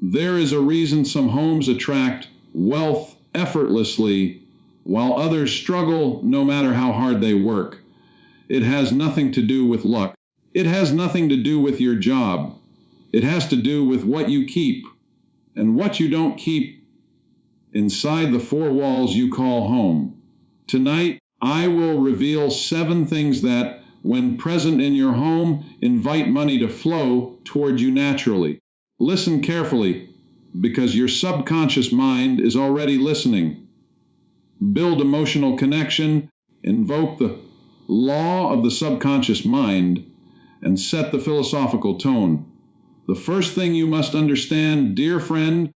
There is a reason some homes attract wealth effortlessly, while others struggle no matter how hard they work. It has nothing to do with luck. It has nothing to do with your job. It has to do with what you keep and what you don't keep inside the four walls you call home. Tonight, I will reveal 7 things that, when present in your home, invite money to flow toward you naturally. Listen carefully, because your subconscious mind is already listening. Build emotional connection, invoke the law of the subconscious mind, and set the philosophical tone. The first thing you must understand, dear friend,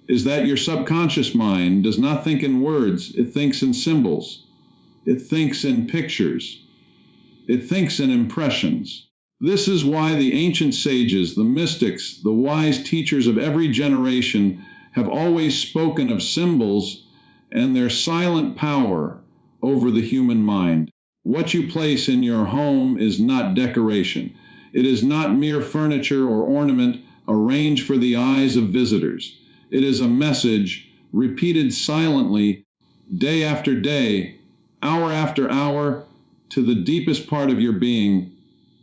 is that your subconscious mind does not think in words, it thinks in symbols. It thinks in pictures. It thinks in impressions. This is why the ancient sages, the mystics, the wise teachers of every generation have always spoken of symbols and their silent power over the human mind. What you place in your home is not decoration. It is not mere furniture or ornament arranged for the eyes of visitors. It is a message repeated silently, day after day, hour after hour, to the deepest part of your being,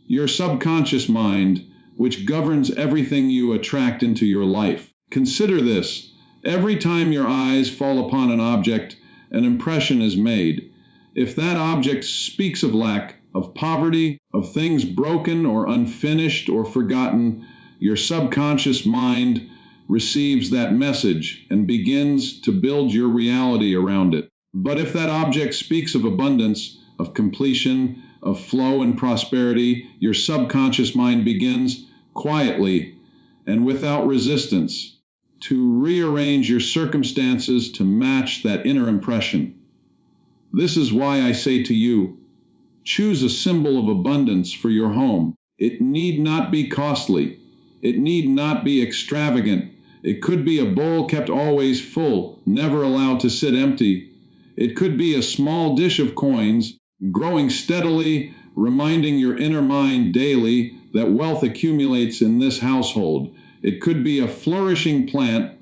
your subconscious mind, which governs everything you attract into your life. Consider this. Every time your eyes fall upon an object, an impression is made. If that object speaks of lack, of poverty, of things broken or unfinished or forgotten, your subconscious mind receives that message and begins to build your reality around it. But if that object speaks of abundance, of completion, of flow and prosperity, your subconscious mind begins quietly and without resistance to rearrange your circumstances to match that inner impression. This is why I say to you, choose a symbol of abundance for your home. It need not be costly. It need not be extravagant. It could be a bowl kept always full, never allowed to sit empty. It could be a small dish of coins, growing steadily, reminding your inner mind daily that wealth accumulates in this household. It could be a flourishing plant,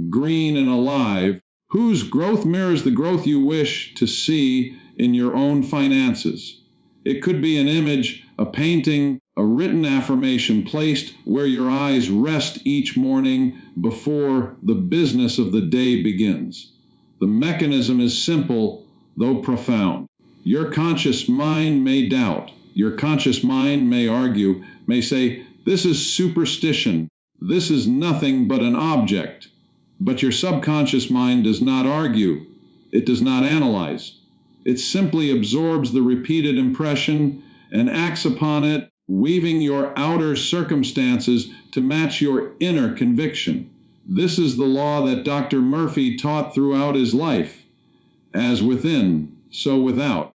green and alive, whose growth mirrors the growth you wish to see in your own finances. It could be an image, a painting, a written affirmation placed where your eyes rest each morning before the business of the day begins. The mechanism is simple, though profound. Your conscious mind may doubt. Your conscious mind may argue, may say, this is superstition. This is nothing but an object. But your subconscious mind does not argue. It does not analyze. It simply absorbs the repeated impression and acts upon it, weaving your outer circumstances to match your inner conviction. This is the law that Dr. Murphy taught throughout his life. As within, so without.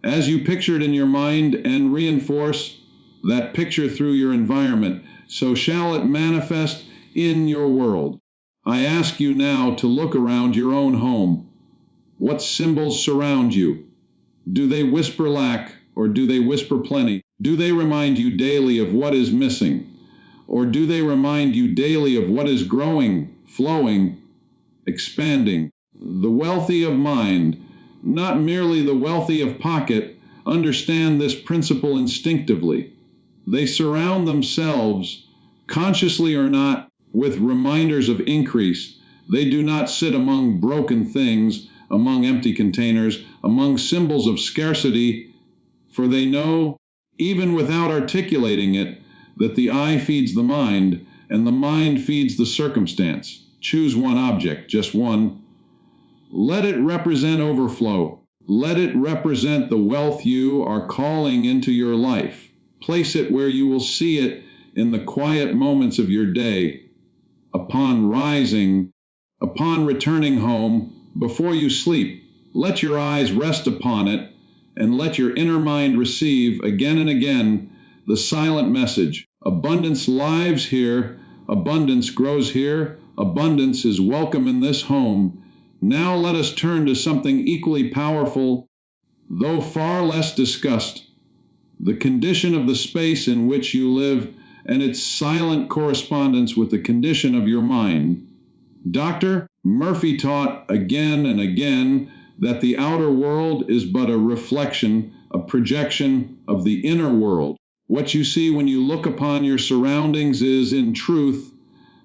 As you picture it in your mind and reinforce that picture through your environment, so shall it manifest in your world. I ask you now to look around your own home. What symbols surround you? Do they whisper lack, or do they whisper plenty? Do they remind you daily of what is missing? Or do they remind you daily of what is growing, flowing, expanding? The wealthy of mind, not merely the wealthy of pocket, understand this principle instinctively. They surround themselves, consciously or not, with reminders of increase. They do not sit among broken things, among empty containers, among symbols of scarcity, for they know, even without articulating it, that the eye feeds the mind, and the mind feeds the circumstance. Choose one object, just one. Let it represent overflow. Let it represent the wealth you are calling into your life. Place it where you will see it in the quiet moments of your day. Upon rising, upon returning home, before you sleep, let your eyes rest upon it, and let your inner mind receive again and again the silent message. Abundance lives here, abundance grows here, abundance is welcome in this home. Now let us turn to something equally powerful, though far less discussed. The condition of the space in which you live and its silent correspondence with the condition of your mind. Dr. Murphy taught again and again that the outer world is but a reflection, a projection of the inner world. What you see when you look upon your surroundings is, in truth,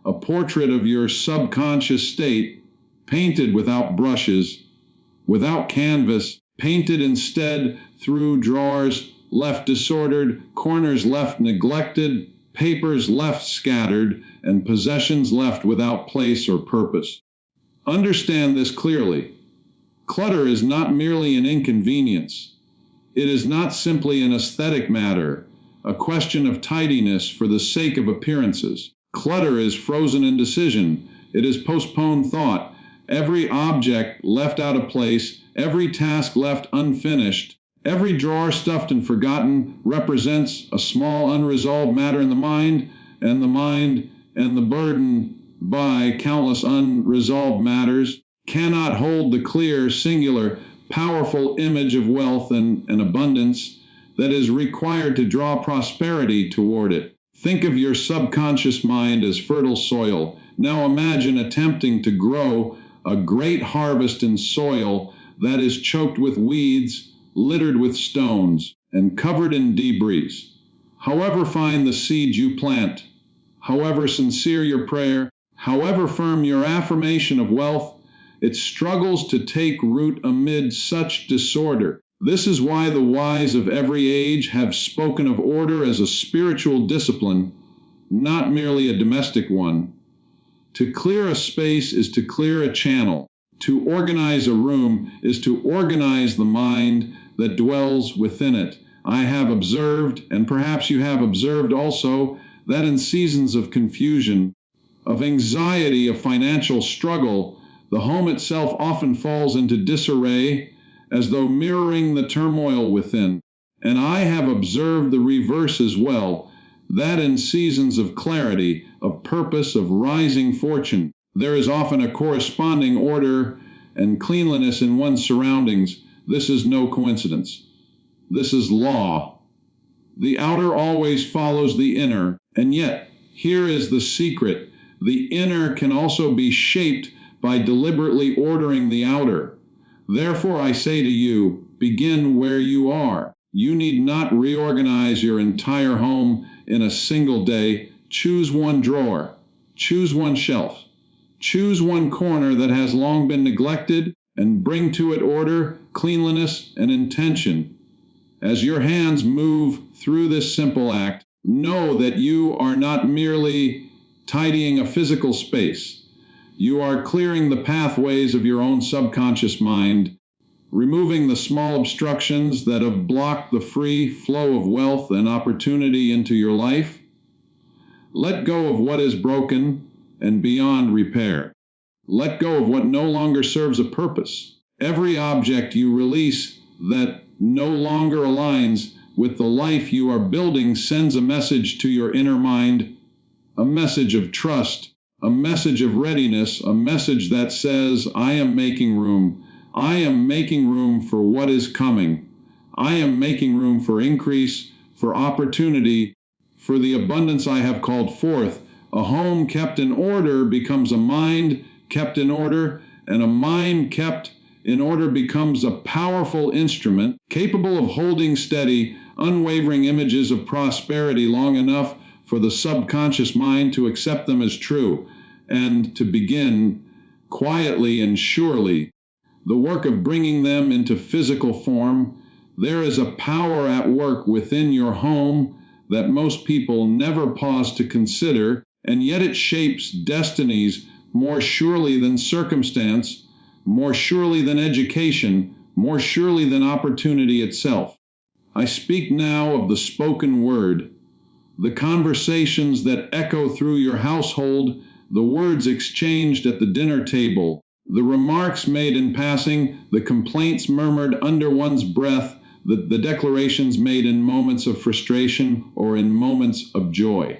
a portrait of your subconscious state, painted without brushes, without canvas, painted instead through drawers left disordered, corners left neglected, papers left scattered, and possessions left without place or purpose. Understand this clearly. Clutter is not merely an inconvenience. It is not simply an aesthetic matter, a question of tidiness for the sake of appearances. Clutter is frozen indecision. It is postponed thought. Every object left out of place, every task left unfinished, every drawer stuffed and forgotten represents a small unresolved matter in the mind and the burden by countless unresolved matters cannot hold the clear, singular, powerful image of wealth and abundance that is required to draw prosperity toward it. Think of your subconscious mind as fertile soil. Now imagine attempting to grow a great harvest in soil that is choked with weeds, littered with stones, and covered in debris. However fine the seed you plant, however sincere your prayer, however firm your affirmation of wealth, it struggles to take root amid such disorder. This is why the wise of every age have spoken of order as a spiritual discipline, not merely a domestic one. To clear a space is to clear a channel. To organize a room is to organize the mind that dwells within it. I have observed, and perhaps you have observed also, that in seasons of confusion, of anxiety, of financial struggle, the home itself often falls into disarray as though mirroring the turmoil within. And I have observed the reverse as well, that in seasons of clarity, of purpose, of rising fortune, there is often a corresponding order and cleanliness in one's surroundings. This is no coincidence. This is law. The outer always follows the inner, and yet, here is the secret. The inner can also be shaped by deliberately ordering the outer. Therefore, I say to you, begin where you are. You need not reorganize your entire home in a single day. Choose one drawer. Choose one shelf. Choose one corner that has long been neglected and bring to it order, cleanliness, and intention. As your hands move through this simple act, know that you are not merely tidying a physical space. You are clearing the pathways of your own subconscious mind, removing the small obstructions that have blocked the free flow of wealth and opportunity into your life. Let go of what is broken and beyond repair. Let go of what no longer serves a purpose. Every object you release that no longer aligns with the life you are building sends a message to your inner mind, a message of trust, a message of readiness, a message that says, I am making room. I am making room for what is coming. I am making room for increase, for opportunity, for the abundance I have called forth. A home kept in order becomes a mind kept in order, and a mind kept in order becomes a powerful instrument capable of holding steady, unwavering images of prosperity long enough for the subconscious mind to accept them as true and to begin quietly and surely the work of bringing them into physical form. There is a power at work within your home that most people never pause to consider, and yet it shapes destinies more surely than circumstance, more surely than education, more surely than opportunity itself. I speak now of the spoken word, the conversations that echo through your household, the words exchanged at the dinner table, the remarks made in passing, the complaints murmured under one's breath, the declarations made in moments of frustration or in moments of joy.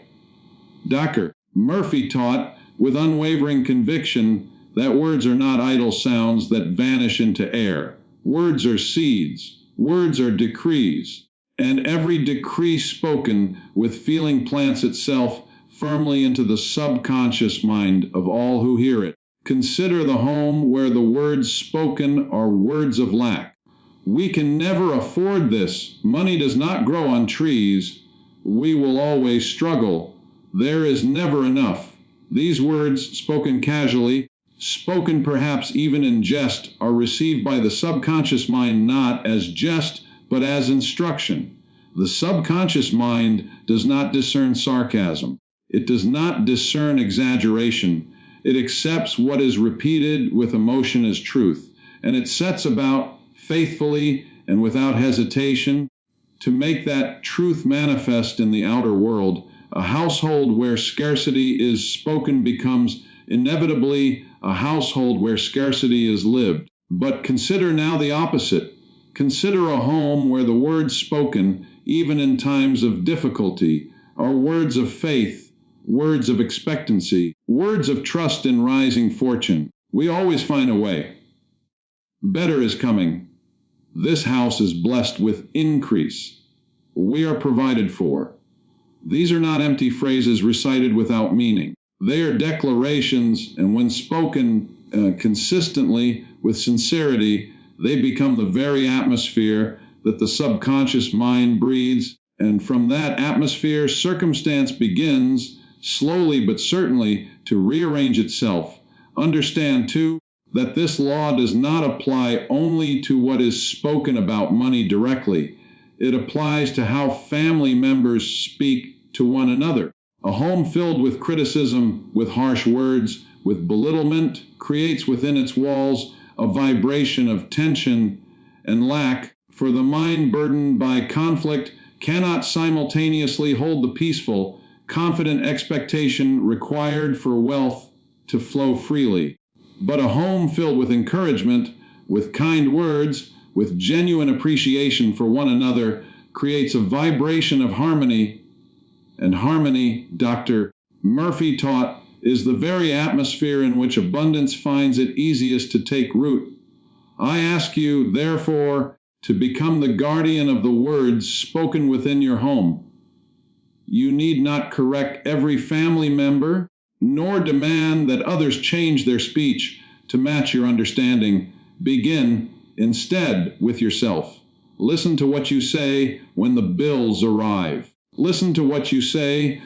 Dr. Murphy taught with unwavering conviction that words are not idle sounds that vanish into air. Words are seeds. Words are decrees. and every decree spoken with feeling plants itself firmly into the subconscious mind of all who hear it. Consider the home where the words spoken are words of lack. We can never afford this. Money does not grow on trees. We will always struggle. There is never enough. These words, spoken casually, spoken perhaps even in jest, are received by the subconscious mind not as jest, but as instruction. The subconscious mind does not discern sarcasm. It does not discern exaggeration. It accepts what is repeated with emotion as truth, and it sets about faithfully and without hesitation to make that truth manifest in the outer world. A household where scarcity is spoken becomes inevitably a household where scarcity is lived. But consider now the opposite. Consider a home where the words spoken, even in times of difficulty, are words of faith, words of expectancy, words of trust in rising fortune. We always find a way. Better is coming. This house is blessed with increase. We are provided for. These are not empty phrases recited without meaning. They are declarations, and when spoken consistently with sincerity, they become the very atmosphere that the subconscious mind breathes, and from that atmosphere, circumstance begins, slowly but certainly, to rearrange itself. Understand, too, that this law does not apply only to what is spoken about money directly. It applies to how family members speak to one another. A home filled with criticism, with harsh words, with belittlement, creates within its walls a vibration of tension and lack, for the mind burdened by conflict cannot simultaneously hold the peaceful, confident expectation required for wealth to flow freely. But a home filled with encouragement, with kind words, with genuine appreciation for one another, creates a vibration of harmony. And harmony, Dr. Murphy taught, is the very atmosphere in which abundance finds it easiest to take root. I ask you, therefore, to become the guardian of the words spoken within your home. You need not correct every family member, nor demand that others change their speech to match your understanding. Begin, instead, with yourself. Listen to what you say when the bills arrive. Listen to what you say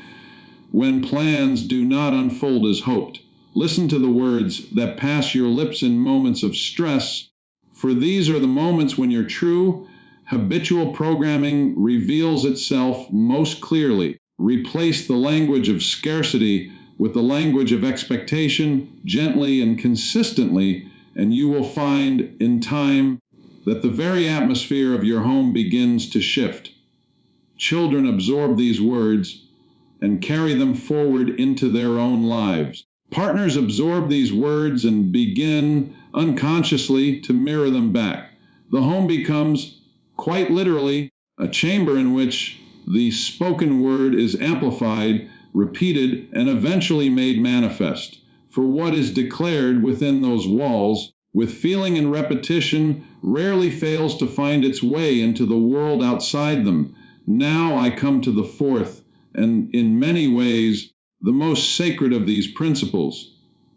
when plans do not unfold as hoped. Listen to the words that pass your lips in moments of stress, for these are the moments when your true, habitual programming reveals itself most clearly. Replace the language of scarcity with the language of expectation, gently and consistently, and you will find in time that the very atmosphere of your home begins to shift. Children absorb these words and carry them forward into their own lives. Partners absorb these words and begin unconsciously to mirror them back. The home becomes, quite literally, a chamber in which the spoken word is amplified, repeated, and eventually made manifest. For what is declared within those walls, with feeling and repetition, rarely fails to find its way into the world outside them. Now I come to the fourth, and in many ways, the most sacred of these principles,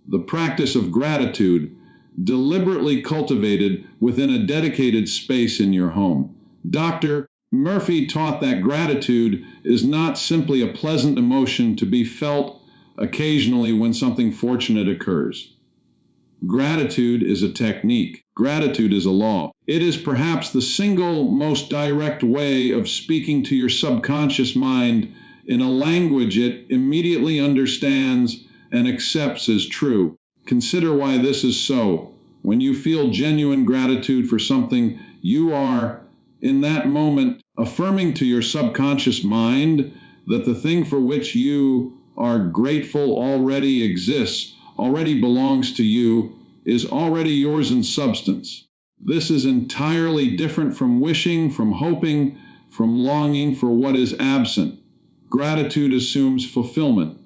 the practice of gratitude, deliberately cultivated within a dedicated space in your home. Dr. Murphy taught that gratitude is not simply a pleasant emotion to be felt occasionally when something fortunate occurs. Gratitude is a technique. Gratitude is a law. It is perhaps the single most direct way of speaking to your subconscious mind in a language it immediately understands and accepts as true. Consider why this is so. When you feel genuine gratitude for something, you are, in that moment, affirming to your subconscious mind that the thing for which you are grateful already exists, already belongs to you, is already yours in substance. This is entirely different from wishing, from hoping, from longing for what is absent. Gratitude assumes fulfillment,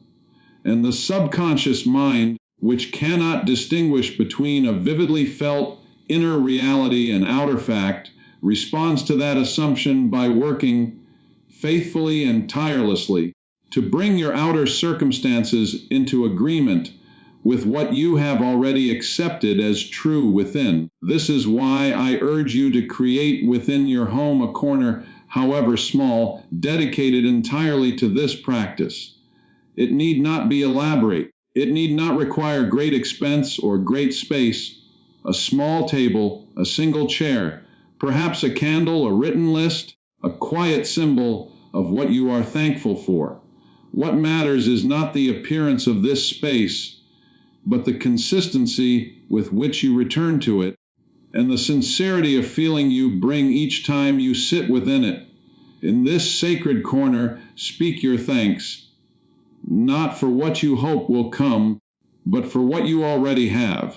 and the subconscious mind, which cannot distinguish between a vividly felt inner reality and outer fact, responds to that assumption by working faithfully and tirelessly to bring your outer circumstances into agreement with what you have already accepted as true within. This is why I urge you to create within your home a corner, however small, dedicated entirely to this practice. It need not be elaborate. It need not require great expense or great space. A small table, a single chair, perhaps a candle, a written list, a quiet symbol of what you are thankful for. What matters is not the appearance of this space, but the consistency with which you return to it, and the sincerity of feeling you bring each time you sit within it. In this sacred corner, speak your thanks, not for what you hope will come, but for what you already have.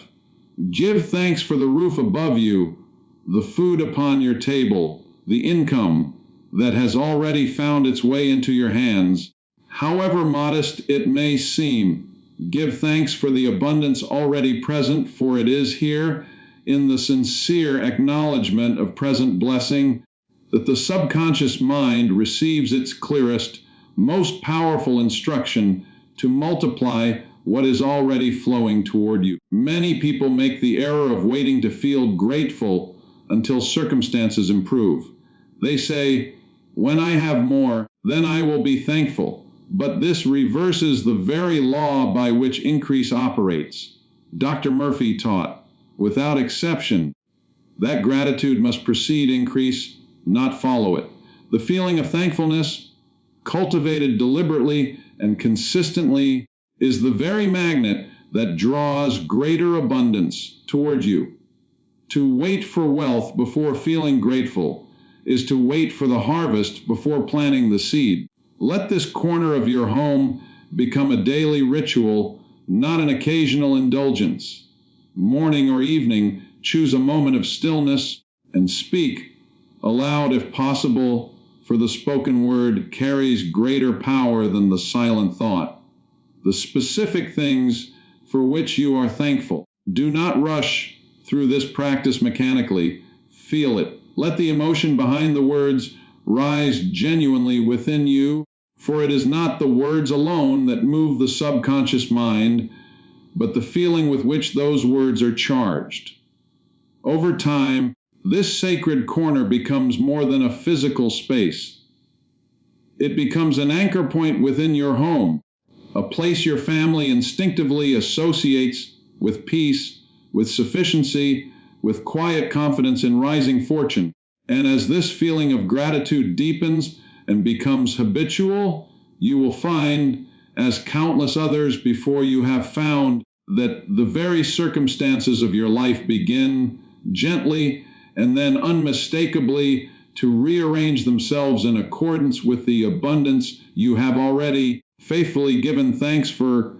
Give thanks for the roof above you, the food upon your table, the income that has already found its way into your hands. However modest it may seem, give thanks for the abundance already present, for it is here, in the sincere acknowledgement of present blessing, that the subconscious mind receives its clearest, most powerful instruction to multiply what is already flowing toward you. Many people make the error of waiting to feel grateful until circumstances improve. They say, "When I have more, then I will be thankful." But this reverses the very law by which increase operates. Dr. Murphy taught, without exception, that gratitude must precede increase, not follow it. The feeling of thankfulness, cultivated deliberately and consistently, is the very magnet that draws greater abundance toward you. To wait for wealth before feeling grateful is to wait for the harvest before planting the seed. Let this corner of your home become a daily ritual, not an occasional indulgence. Morning or evening, choose a moment of stillness and speak aloud if possible, for the spoken word carries greater power than the silent thought. The specific things for which you are thankful. Do not rush through this practice mechanically. Feel it. Let the emotion behind the words rise genuinely within you, for it is not the words alone that move the subconscious mind, but the feeling with which those words are charged. Over time, this sacred corner becomes more than a physical space. It becomes an anchor point within your home, a place your family instinctively associates with peace, with sufficiency, with quiet confidence in rising fortune. And as this feeling of gratitude deepens and becomes habitual, you will find, as countless others before you have found, that the very circumstances of your life begin gently and then unmistakably to rearrange themselves in accordance with the abundance you have already faithfully given thanks for